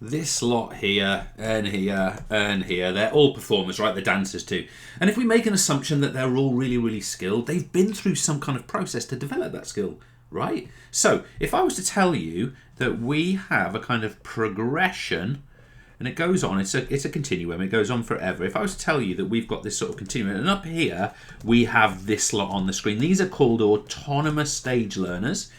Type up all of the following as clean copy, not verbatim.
this lot here and here and here, they're all performers, right? The dancers too. And if we make an assumption that they're all really, really skilled, they've been through some kind of process to develop that skill, right? So if I was to tell you that we have a kind of progression, and it goes on, it's a continuum, it goes on forever. If I was to tell you that we've got this sort of continuum, and up here we have this lot on the screen, these are called autonomous stage learners.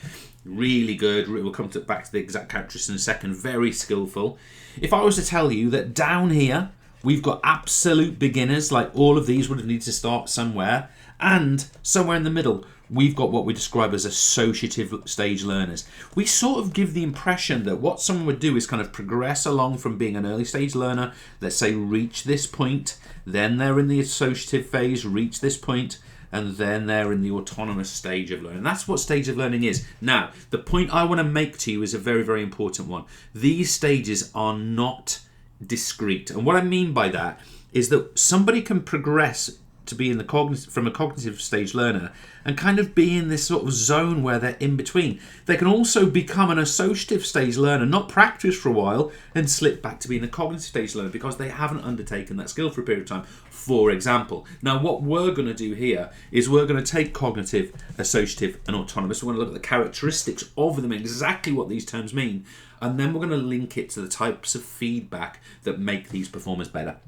Really good. We'll come back to the exact characteristics in a second. Very skillful. If I was to tell you that down here we've got absolute beginners, like all of these would have needed to start somewhere, and somewhere in the middle we've got what we describe as associative stage learners. We sort of give the impression that what someone would do is kind of progress along from being an early stage learner, let's say reach this point, then they're in the associative phase, reach this point, and then they're in the autonomous stage of learning. That's what stage of learning is. Now, the point I want to make to you is a very, very important one. These stages are not discrete. And what I mean by that is that somebody can progress to be in the from a cognitive stage learner and kind of be in this sort of zone where they're in between. They can also become an associative stage learner, not practice for a while, and slip back to being a cognitive stage learner because they haven't undertaken that skill for a period of time, for example. Now, what we're going to do here is we're going to take cognitive, associative, and autonomous. We're going to look at the characteristics of them, exactly what these terms mean, and then we're going to link it to the types of feedback that make these performers better.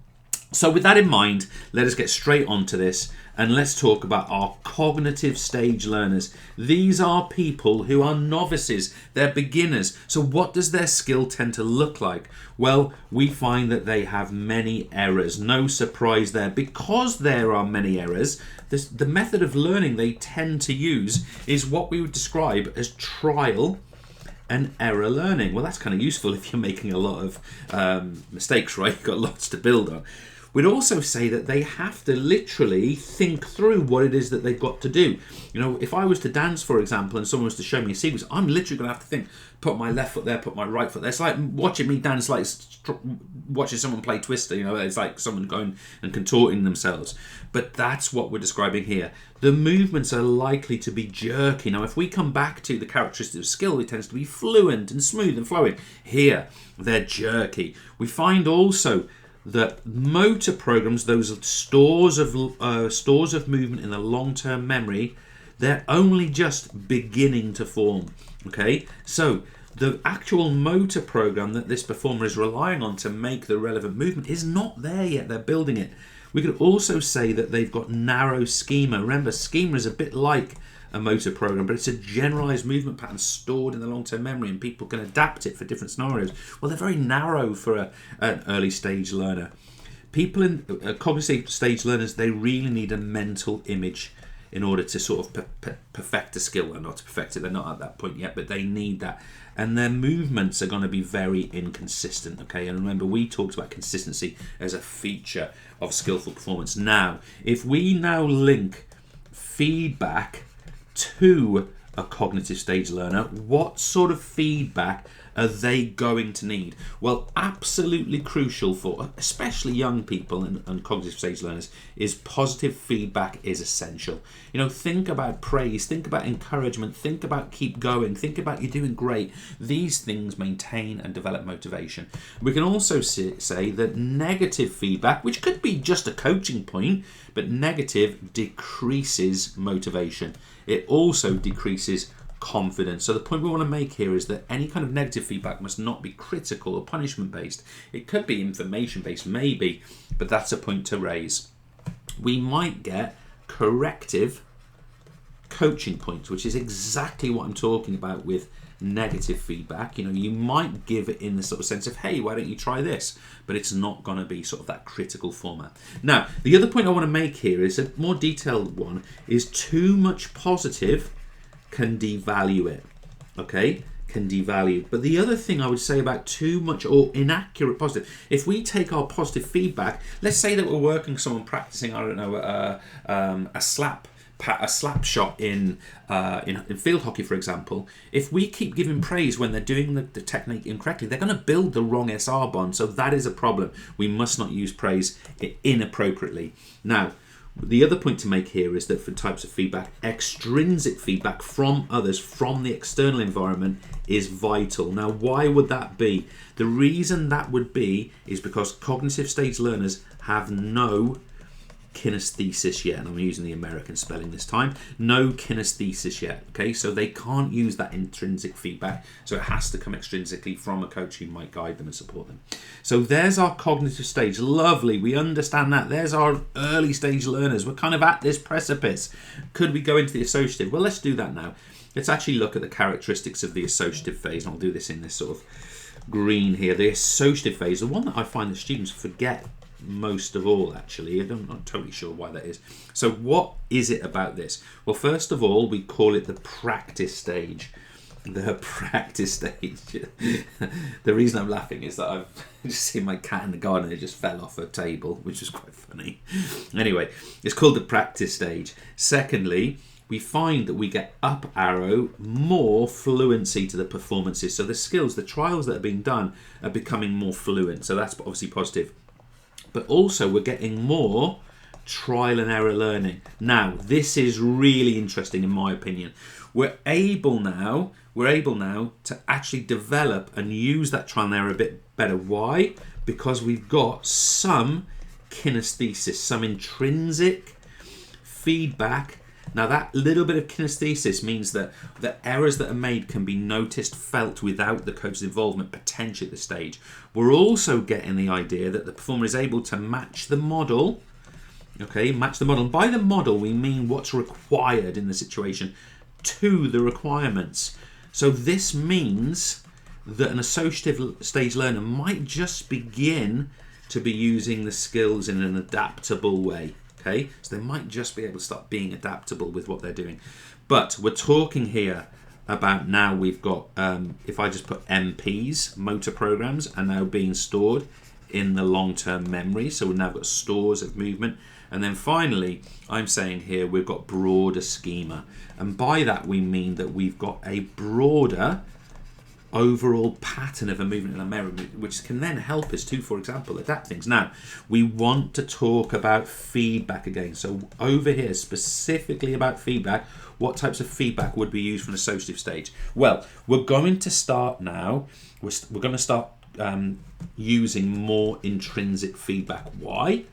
So with that in mind, let us get straight onto this and let's talk about our cognitive stage learners. These are people who are novices, they're beginners. So what does their skill tend to look like? Well, we find that they have many errors. No surprise there. Because there are many errors, the method of learning they tend to use is what we would describe as trial and error learning. Well, that's kind of useful if you're making a lot of mistakes, right? You've got lots to build on. We'd also say that they have to literally think through what it is that they've got to do. You know, if I was to dance, for example, and someone was to show me a sequence, I'm literally going to have to think, put my left foot there, put my right foot there. It's like watching me dance, like watching someone play Twister, you know, it's like someone going and contorting themselves. But that's what we're describing here. The movements are likely to be jerky. Now, if we come back to the characteristic of skill, it tends to be fluent and smooth and flowing. Here, they're jerky. We find also that motor programs, those stores of movement in the long-term memory, they're only just beginning to form. Okay, so the actual motor program that this performer is relying on to make the relevant movement is not there yet. They're building it. We could also say that they've got narrow schema. Remember, schema is a bit like a motor program, but it's a generalized movement pattern stored in the long-term memory, and people can adapt it for different scenarios. Well, they're very narrow for an early stage learner. People in cognitive stage learners, they really need a mental image in order to sort of perfect a skill. And not to perfect it, they're not at that point yet, but they need that. And their movements are going to be very inconsistent, okay? And remember, we talked about consistency as a feature of skillful performance. Now, if we now link feedback to a cognitive stage learner, what sort of feedback are they going to need? Well, absolutely crucial for especially young people and cognitive stage learners is positive feedback is essential. You know, think about praise, think about encouragement, think about keep going, think about you're doing great. These things maintain and develop motivation. We can also say that negative feedback, which could be just a coaching point, but negative decreases motivation. It also decreases confidence. So the point we want to make here is that any kind of negative feedback must not be critical or punishment based. It could be information based, maybe, but that's a point to raise. We might get corrective coaching points, which is exactly what I'm talking about with negative feedback. You know, you might give it in the sort of sense of, hey, why don't you try this? But it's not going to be sort of that critical format. Now, the other point I want to make here is a more detailed one, is too much positive can devalue it, okay? Can devalue. But the other thing I would say about too much or inaccurate positive, if we take our positive feedback, let's say that we're working someone practicing, I don't know, a slap shot in field hockey, for example. If we keep giving praise when they're doing the technique incorrectly, they're going to build the wrong SR bond. So that is a problem. We must not use praise inappropriately. Now, The other point to make here is that for types of feedback, extrinsic feedback from others, from the external environment, is vital. Now, why would that be? The reason that would be is because cognitive stage learners have no kinesthesis yet, and I'm using the American spelling this time, no kinesthesis yet, okay? So they can't use that intrinsic feedback, so it has to come extrinsically from a coach who might guide them and support them. So there's our cognitive stage. Lovely, we understand that. There's our early stage learners. We're kind of at this precipice. Could we go into the associative? Well, let's do that now. Let's actually look at the characteristics of the associative phase, and I'll do this in this sort of green here. The associative phase, the one that I find that students forget most of all, actually. I'm not totally sure why that is. So what is it about this? Well, first of all, we call it the practice stage. The practice stage. The reason I'm laughing is that I've just seen my cat in the garden. It just fell off a table, which is quite funny. Anyway, it's called the practice stage. Secondly, we find that we get up arrow more fluency to the performances. So the skills, the trials that are being done are becoming more fluent. So that's obviously positive. But also we're getting more trial and error learning. Now, this is really interesting in my opinion. We're able now to actually develop and use that trial and error a bit better. Why? Because we've got some kinesthesis, some intrinsic feedback. Now, that little bit of kinesthesis means that the errors that are made can be noticed, felt without the coach's involvement potentially at this stage. We're also getting the idea that the performer is able to match the model. Okay, match the model. And by the model, we mean what's required in the situation to the requirements. So this means that an associative stage learner might just begin to be using the skills in an adaptable way. Okay, so they might just be able to start being adaptable with what they're doing. But we're talking here about now we've got, if I just put MPs, motor programs, are now being stored in the long-term memory. So we've now got stores of movement. And then finally, I'm saying here we've got broader schema. And by that we mean that we've got a broader overall pattern of a movement in a memory, which can then help us to, for example, adapt things. Now, we want to talk about feedback again. So over here, specifically about feedback, what types of feedback would be used from an associative stage? Well, we're going to start now, we're going to start using more intrinsic feedback. Why?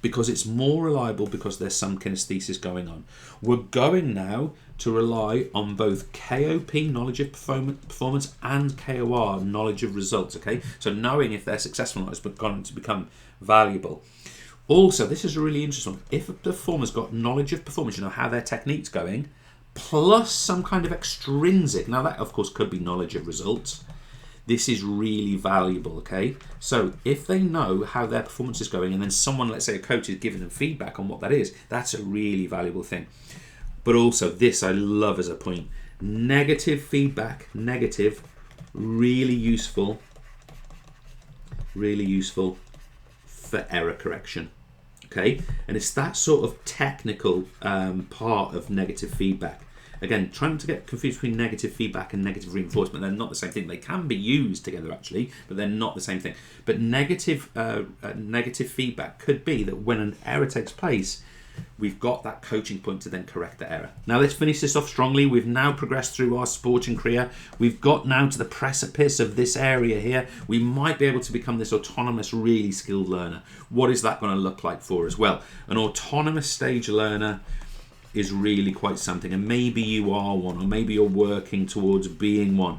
Because it's more reliable, because there's some kinesthesis going on. We're going now to rely on both KOP, knowledge of performance, and KOR, knowledge of results, okay? So knowing if they're successful or not is going to become valuable. Also, this is a really interesting one. If a performer's got knowledge of performance, you know how their technique's going, plus some kind of extrinsic, now that of course could be knowledge of results, this is really valuable, okay? So if they know how their performance is going and then someone, let's say a coach, is giving them feedback on what that is, that's a really valuable thing. But also this I love as a point. Negative feedback, really useful for error correction, okay? And it's that sort of technical part of negative feedback. Again, trying to get confused between negative feedback and negative reinforcement. They're not the same thing. They can be used together actually, but they're not the same thing. But negative feedback could be that when an error takes place, we've got that coaching point to then correct the error. Now let's finish this off strongly. We've now progressed through our sporting career. We've got now to the precipice of this area here. We might be able to become this autonomous, really skilled learner. What is that going to look like for us? Well, an autonomous stage learner is really quite something, and maybe you are one, or maybe you're working towards being one.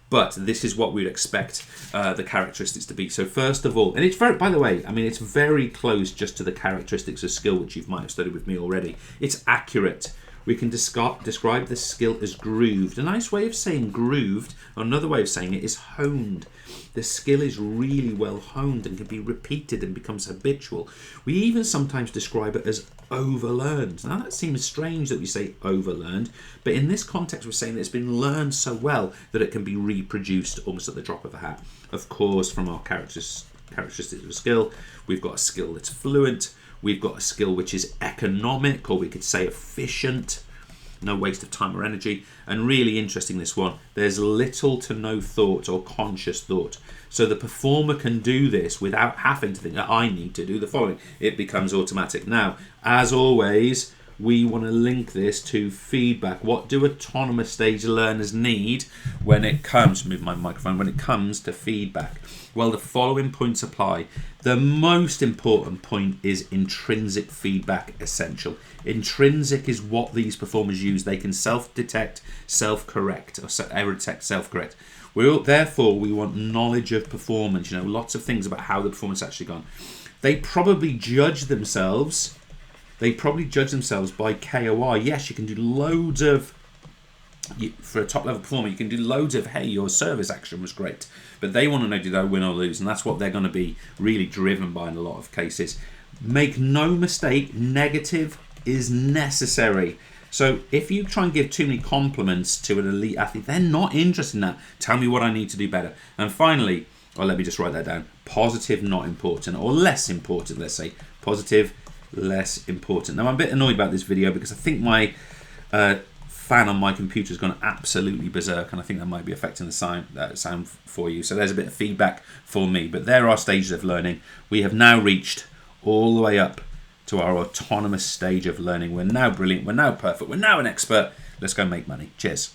But this is what we'd expect the characteristics to be. So first of all, and it's very, by the way, I mean, it's very close just to the characteristics of skill, which you might have studied with me already. It's accurate. We can describe this skill as grooved. A nice way of saying grooved, or another way of saying it, is honed. The skill is really well honed and can be repeated and becomes habitual. We even sometimes describe it as overlearned. Now that seems strange that we say overlearned, but in this context we're saying that it's been learned so well that it can be reproduced almost at the drop of a hat. Of course, from our characteristics of a skill, we've got a skill that's fluent, we've got a skill which is economic, or we could say efficient. no waste of time or energy. And really interesting, this one, there's little to no thought or conscious thought. So the performer can do this without having to think that I need to do the following. It becomes automatic. Now, as always, we want to link this to feedback. What do autonomous stage learners need when it comes, move my microphone, when it comes to feedback? Well, the following points apply. The most important point is intrinsic feedback essential. Intrinsic is what these performers use. They can self-detect, self-correct, or error detect, self-correct. Therefore, we want knowledge of performance, lots of things about how the performance actually gone. They probably judge themselves by KOI. Yes, you can do loads of, for a top level performer, you can do loads of, hey, your service action was great. But they want to know, did I win or lose? And that's what they're going to be really driven by in a lot of cases. Make no mistake, negative is necessary. So if you try and give too many compliments to an elite athlete, they're not interested in that. Tell me what I need to do better. And finally, let me just write that down. Positive, not important, or less important, let's say. Positive, less important. Now, I'm a bit annoyed about this video because I think my fan on my computer has gone absolutely berserk, and I think that might be affecting the sound for you. So there's a bit of feedback for me. But there are stages of learning. We have now reached all the way up to our autonomous stage of learning. We're now brilliant. We're now perfect. We're now an expert. Let's go make money. Cheers.